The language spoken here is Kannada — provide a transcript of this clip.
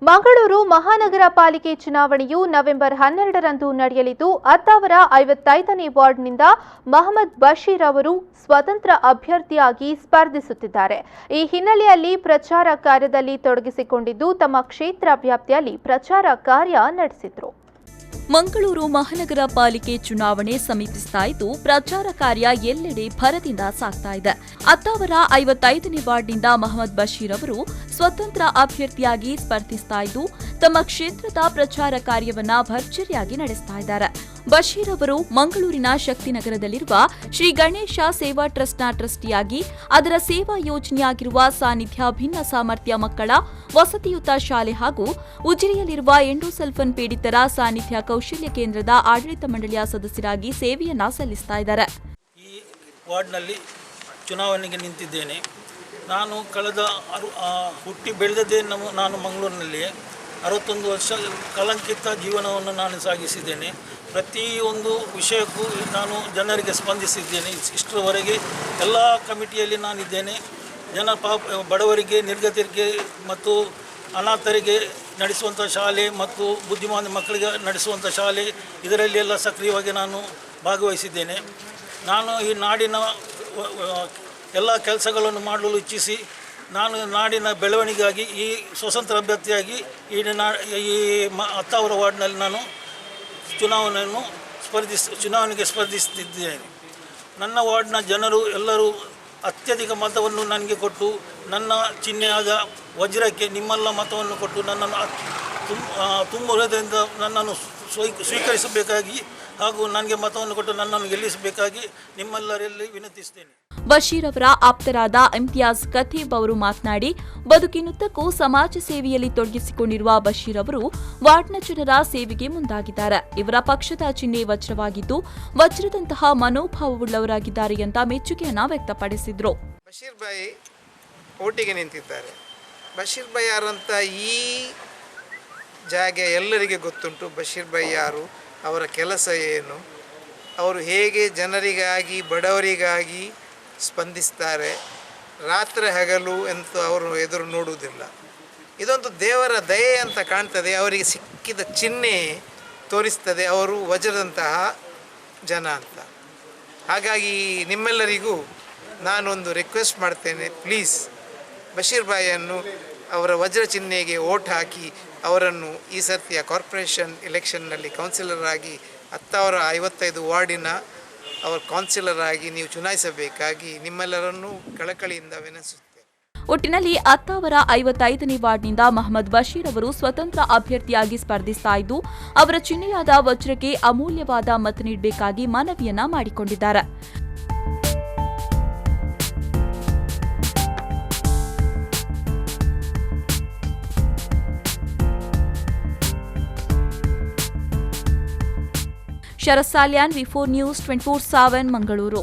ಮಂಗಳೂರು ಮಹಾನಗರ ಪಾಲಿಕೆ ಚುನಾವಣೆಯು ನವೆಂಬರ್ 12ರಂದು ನಡೆಯಲಿದ್ದು, ಅತ್ತಾವರ 55ನೇ ವಾರ್ಡ್ನಿಂದ ಮಹಮ್ಮದ್ ಬಶೀರ್ ಅವರು ಸ್ವತಂತ್ರ ಅಭ್ಯರ್ಥಿಯಾಗಿ ಸ್ಪರ್ಧಿಸುತ್ತಿದ್ದಾರೆ. ಈ ಹಿನ್ನೆಲೆಯಲ್ಲಿ ಪ್ರಚಾರ ಕಾರ್ಯದಲ್ಲಿ ತೊಡಗಿಸಿಕೊಂಡಿದ್ದು, ತಮ್ಮ ಕ್ಷೇತ್ರ ವ್ಯಾಪ್ತಿಯಲ್ಲಿ ಪ್ರಚಾರ ಕಾರ್ಯ ನಡೆಸಿದರು. ಮಂಗಳೂರು ಮಹಾನಗರ ಪಾಲಿಕೆ ಚುನಾವಣೆ ಸಮೀಪಿಸ್ತಾ ಇದ್ದು, ಪ್ರಚಾರ ಕಾರ್ಯ ಎಲ್ಲೆಡೆ ಭರದಿಂದ ಸಾಗ್ತಾ ಇದೆ. ಅತ್ತಾವರ 55ನೇ ವಾರ್ಡ್ನಿಂದ ಮಹಮ್ಮದ್ ಬಶೀರ್ ಅವರು ಸ್ವತಂತ್ರ ಅಭ್ಯರ್ಥಿಯಾಗಿ ಸ್ಪರ್ಧಿಸ್ತಾ ಇದ್ದು, ತಮ್ಮ ಕ್ಷೇತ್ರದ ಪ್ರಚಾರ ಕಾರ್ಯವನ್ನ ಭರ್ಜರಿಯಾಗಿ ನಡೆಸ್ತಾ ಇದ್ದಾರೆ. ಬಶೀರ್ ಅವರು ಮಂಗಳೂರಿನ ಶಕ್ತಿನಗರದಲ್ಲಿರುವ ಶ್ರೀ ಗಣೇಶ ಸೇವಾ ಟ್ರಸ್ಟ್ನ ಟ್ರಸ್ಟಿಯಾಗಿ ಅದರ ಸೇವಾ ಯೋಜನೆಯಾಗಿರುವ ಸಾನ್ನಿಧ್ಯ ಭಿನ್ನ ಸಾಮರ್ಥ್ಯ ಮಕ್ಕಳ ವಸತಿಯುತ ಶಾಲೆ ಹಾಗೂ ಉಜಿರೆಯಲ್ಲಿರುವ ಎಂಡೋಸಲ್ಫನ್ ಪೀಡಿತರ ಸಾನ್ನಿಧ್ಯ ಕೌಶಲ್ಯ ಕೇಂದ್ರದ ಆಡಳಿತ ಮಂಡಳಿಯ ಸದಸ್ಯರಾಗಿ ಸೇವೆಯನ್ನ ಸಲ್ಲಿಸ್ತಾ ಇದ್ದಾರೆ. ಈ ವಾರ್ಡ್ನಲ್ಲಿ ಚುನಾವಣೆಗೆ ನಿಂತಿದ್ದೇನೆ. ನಾನು ಕಳೆದ ಹುಟ್ಟಿ ಬೆಳೆದದೇ ನಾನು ಮಂಗಳೂರಿನಲ್ಲಿ 61 ವರ್ಷ ಕಳಂಕಿತ ಜೀವನವನ್ನು ನಾನು ಸಾಗಿಸಿದ್ದೇನೆ. ಪ್ರತಿಯೊಂದು ವಿಷಯಕ್ಕೂ ನಾನು ಜನರಿಗೆ ಸ್ಪಂದಿಸಿದ್ದೇನೆ. ಇಷ್ಟರವರೆಗೆ ಎಲ್ಲ ಕಮಿಟಿಯಲ್ಲಿ ನಾನಿದ್ದೇನೆ. ಬಡವರಿಗೆ, ನಿರ್ಗತಿಕರಿಗೆ ಮತ್ತು ಅನಾಥರಿಗೆ ನಡೆಸುವಂಥ ಶಾಲೆ ಮತ್ತು ಬುದ್ಧಿಮಾಂದ್ಯ ಮಕ್ಕಳಿಗೆ ನಡೆಸುವಂಥ ಶಾಲೆ, ಇದರಲ್ಲಿ ಎಲ್ಲ ಸಕ್ರಿಯವಾಗಿ ನಾನು ಭಾಗವಹಿಸಿದ್ದೇನೆ. ನಾನು ಈ ನಾಡಿನ ಎಲ್ಲ ಕೆಲಸಗಳನ್ನು ಮಾಡಲು ಇಚ್ಛಿಸಿ ನಾನು ನಾಡಿನ ಬೆಳವಣಿಗೆಗಾಗಿ ಈ ಸ್ವತಂತ್ರ ಅಭ್ಯರ್ಥಿಯಾಗಿ ಈ ಅತ್ತಾವರ ವಾರ್ಡ್ನಲ್ಲಿ ನಾನು ಚುನಾವಣೆಗೆ ಸ್ಪರ್ಧಿಸುತ್ತಿದ್ದೇನೆ. ನನ್ನ ವಾರ್ಡ್ನ ಜನರು ಎಲ್ಲರೂ ಅತ್ಯಧಿಕ ಮತವನ್ನು ನನಗೆ ಕೊಟ್ಟು, ನನ್ನ ಚಿಹ್ನೆಯಾದ ವಜ್ರಕ್ಕೆ ನಿಮ್ಮೆಲ್ಲ ಮತವನ್ನು ಕೊಟ್ಟು ನನ್ನನ್ನು ತುಂಬ ಹೃದಯದಿಂದ ನನ್ನನ್ನು ಸ್ವೀಕರಿಸಬೇಕಾಗಿ ಹಾಗೂ ನನಗೆ ಮತವನ್ನು ಕೊಟ್ಟು ನನ್ನನ್ನು ಗೆಲ್ಲಿಸಬೇಕಾಗಿ ನಿಮ್ಮೆಲ್ಲರಲ್ಲಿ ವಿನಂತಿಸುತ್ತೇನೆ. ಬಶೀರ್ ಅವರ ಆಪ್ತರಾದ ಇಮ್ತಿಯಾಜ್ ಖತೀಬ್ ಅವರು ಮಾತನಾಡಿ, ಬದುಕಿನುದ್ದಕ್ಕೂ ಸಮಾಜ ಸೇವೆಯಲ್ಲಿ ತೊಡಗಿಸಿಕೊಂಡಿರುವ ಬಶೀರ್ ಅವರು ವಾರ್ಡ್ನ ಜನರ ಸೇವೆಗೆ ಮುಂದಾಗಿದ್ದಾರೆ. ಇವರ ಪಕ್ಷದ ಚಿಹ್ನೆ ವಜ್ರವಾಗಿದ್ದು, ವಜ್ರದಂತಹ ಮನೋಭಾವವುಳ್ಳವರಾಗಿದ್ದಾರೆ ಅಂತ ಮೆಚ್ಚುಗೆಯನ್ನ ವ್ಯಕ್ತಪಡಿಸಿದ್ರು. ಬಶೀರ್ ಭಾಯಿ ಓಟಿಗೆ ನಿಂತಿದ್ದಾರೆ. ಬಶೀರ್ ಭಾಯಿ ಯಾರಂತ ಈ ಜಾಗ ಎಲ್ಲರಿಗೆ ಗೊತ್ತುಂಟು. ಬಶೀರ್ ಭಾಯಿ ಯಾರು, ಅವರ ಕೆಲಸ ಏನು, ಅವರು ಹೇಗೆ ಜನರಿಗಾಗಿ ಬಡವರಿಗಾಗಿ ಸ್ಪಂದಿಸ್ತಾರೆ, ರಾತ್ರಿ ಹಗಲು ಅಂತ ಅವರು ಎದುರು ನೋಡುವುದಿಲ್ಲ. ಇದೊಂದು ದೇವರ ದಯೆ ಅಂತ ಕಾಣ್ತದೆ. ಅವರಿಗೆ ಸಿಕ್ಕಿದ ಚಿಹ್ನೆ ತೋರಿಸ್ತದೆ ಅವರು ವಜ್ರದಂತಹ ಜನ ಅಂತ. ಹಾಗಾಗಿ ನಿಮ್ಮೆಲ್ಲರಿಗೂ ನಾನೊಂದು ರಿಕ್ವೆಸ್ಟ್ ಮಾಡ್ತೇನೆ, ಪ್ಲೀಸ್ ಬಶೀರ್ ಭಾಯಿಯನ್ನು ಅವರ ವಜ್ರ ಚಿಹ್ನೆಗೆ ಓಟ್ ಹಾಕಿ ಅವರನ್ನು ಈ ಸರ್ತಿಯ ಕಾರ್ಪೊರೇಷನ್ ಎಲೆಕ್ಷನ್ನಲ್ಲಿ ಕೌನ್ಸಿಲರ್ ಆಗಿ ಅತ್ತಾವರ 55 ವಾರ್ಡಿನ ಅವರ ಕೌನ್ಸಿಲರ್ ಆಗಿ ನೀವು ಚುನಾಯಿಸಬೇಕಾಗಿ ನಿಮ್ಮೆಲ್ಲರನ್ನೂ ಕಳಕಳಿಯಿಂದ ವಿನಂತಿಸುತ್ತೇನೆ. ಒಟ್ಟಿನಲ್ಲಿ ಅತ್ತಾವರ 55ನೇ ವಾರ್ಡ್ನಿಂದ ಮಹಮ್ಮದ್ ಬಶೀರ್ ಅವರು ಸ್ವತಂತ್ರ ಅಭ್ಯರ್ಥಿಯಾಗಿ ಸ್ಪರ್ಧಿಸ್ತಾ ಇದ್ದು, ಅವರ ಚಿಹ್ನೆಯಾದ ವಜ್ರಕ್ಕೆ ಅಮೂಲ್ಯವಾದ ಮತ ನೀಡಬೇಕಾಗಿ ಮನವಿಯನ್ನ ಮಾಡಿಕೊಂಡಿದ್ದಾರೆ. ಶರತ್ ಸಾಲ್ಯಾನ್, V4 ನ್ಯೂಸ್ 24/7 ಮಂಗಳೂರು.